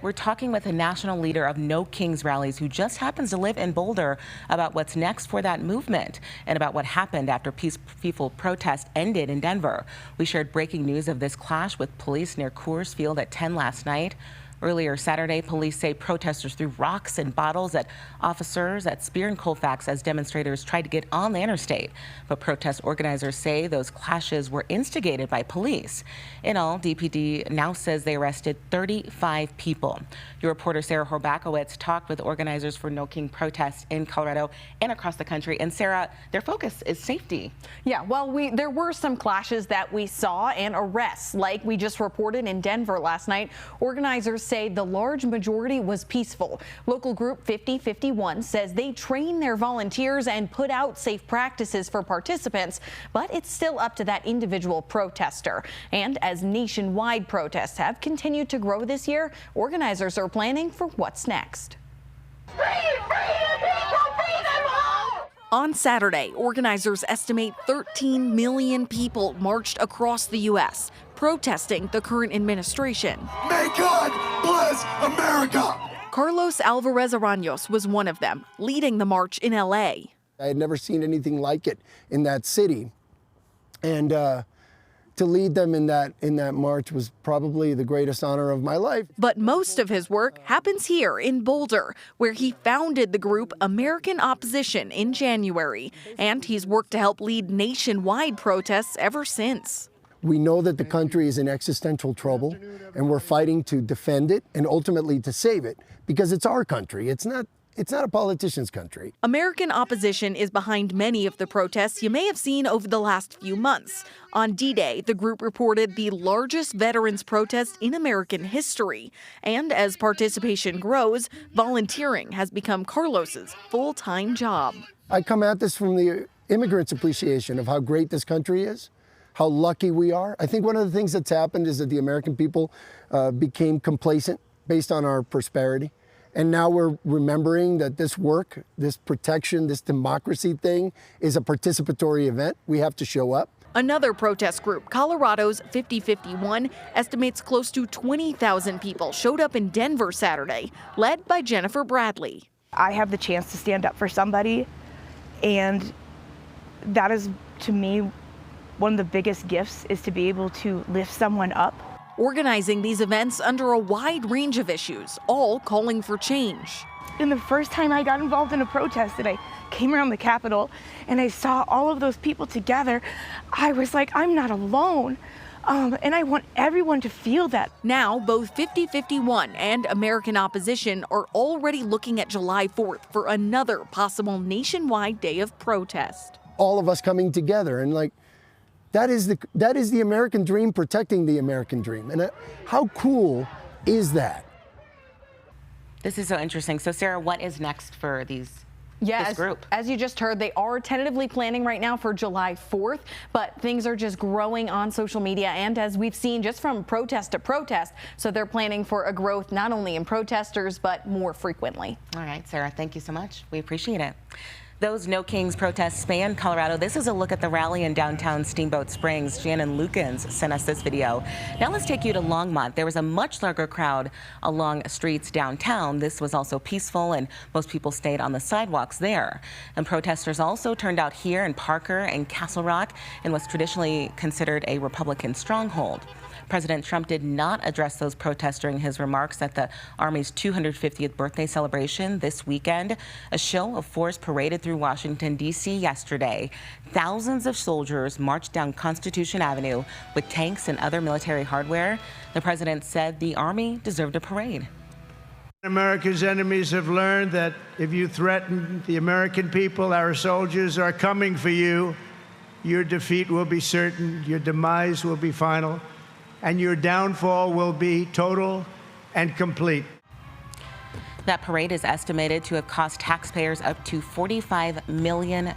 We're talking with a national leader of No Kings rallies who just happens to live in Boulder about what's next for that movement and about what happened after peaceful protest ended in Denver. We shared breaking news of this clash with police near Coors Field at 10 last night. Earlier Saturday, police say protesters threw rocks and bottles at officers at Spear and Colfax as demonstrators tried to get on the interstate. But protest organizers say those clashes were instigated by police. In all, DPD now says they arrested 35 people. Your reporter Sarah Horbakowitz talked with organizers for No King protests in Colorado and across the country. And Sarah, their focus is safety. Yeah, well, there were some clashes that we saw and arrests, like we just reported in Denver last night. Organizers say the large majority was peaceful. Local group 5051 says they train their volunteers and put out safe practices for participants, but it's still up to that individual protester. And as nationwide protests have continued to grow this year, organizers are planning for what's next. On Saturday, organizers estimate 13 million people marched across the U.S. protesting the current administration. May God bless America! Carlos Alvarez Araños was one of them, leading the march in L.A. I had never seen anything like it in that city, and to lead them in that march was probably the greatest honor of my life. But most of his work happens here in Boulder, where he founded the group American Opposition in January, and he's worked to help lead nationwide protests ever since. We know that the country is in existential trouble, and we're fighting to defend it and ultimately to save it, because it's our country. It's not a politician's country. American Opposition is behind many of the protests you may have seen over the last few months. On D-Day, the group reported the largest veterans protest in American history. And as participation grows, volunteering has become Carlos's full-time job. I come at this from the immigrants' appreciation of how great this country is, how lucky we are. I think one of the things that's happened is that the American people became complacent based on our prosperity. And now we're remembering that this work, this protection, this democracy thing is a participatory event. We have to show up. Another protest group, Colorado's 5051, estimates close to 20,000 people showed up in Denver Saturday, led by Jennifer Bradley. I have the chance to stand up for somebody, and that is, to me, one of the biggest gifts, is to be able to lift someone up. Organizing these events under a wide range of issues, all calling for change. And the first time I got involved in a protest and I came around the Capitol and I saw all of those people together, I was like, I'm not alone. And I want everyone to feel that. Now, both 5051 and American Opposition are already looking at July 4th for another possible nationwide day of protest. All of us coming together and that is the American dream, protecting the American dream. And how cool is that? This is so interesting. So, Sarah, what is next for this group? As you just heard, they are tentatively planning right now for July 4th, but things are just growing on social media, and as we've seen just from protest to protest, so they're planning for a growth not only in protesters, but more frequently. All right, Sarah, thank you so much. We appreciate it. Those No Kings protests span Colorado. This is a look at the rally in downtown Steamboat Springs. Shannon Lukens sent us this video. Now let's take you to Longmont. There was a much larger crowd along streets downtown. This was also peaceful, and most people stayed on the sidewalks there. And protesters also turned out here in Parker and Castle Rock in what's traditionally considered a Republican stronghold. President Trump did not address those protests during his remarks at the Army's 250th birthday celebration this weekend. A show of force paraded through Washington, D.C. yesterday. Thousands of soldiers marched down Constitution Avenue with tanks and other military hardware. The president said the Army deserved a parade. America's enemies have learned that if you threaten the American people, our soldiers are coming for you. Your defeat will be certain, your demise will be final, and your downfall will be total and complete. That parade is estimated to have cost taxpayers up to $45 million.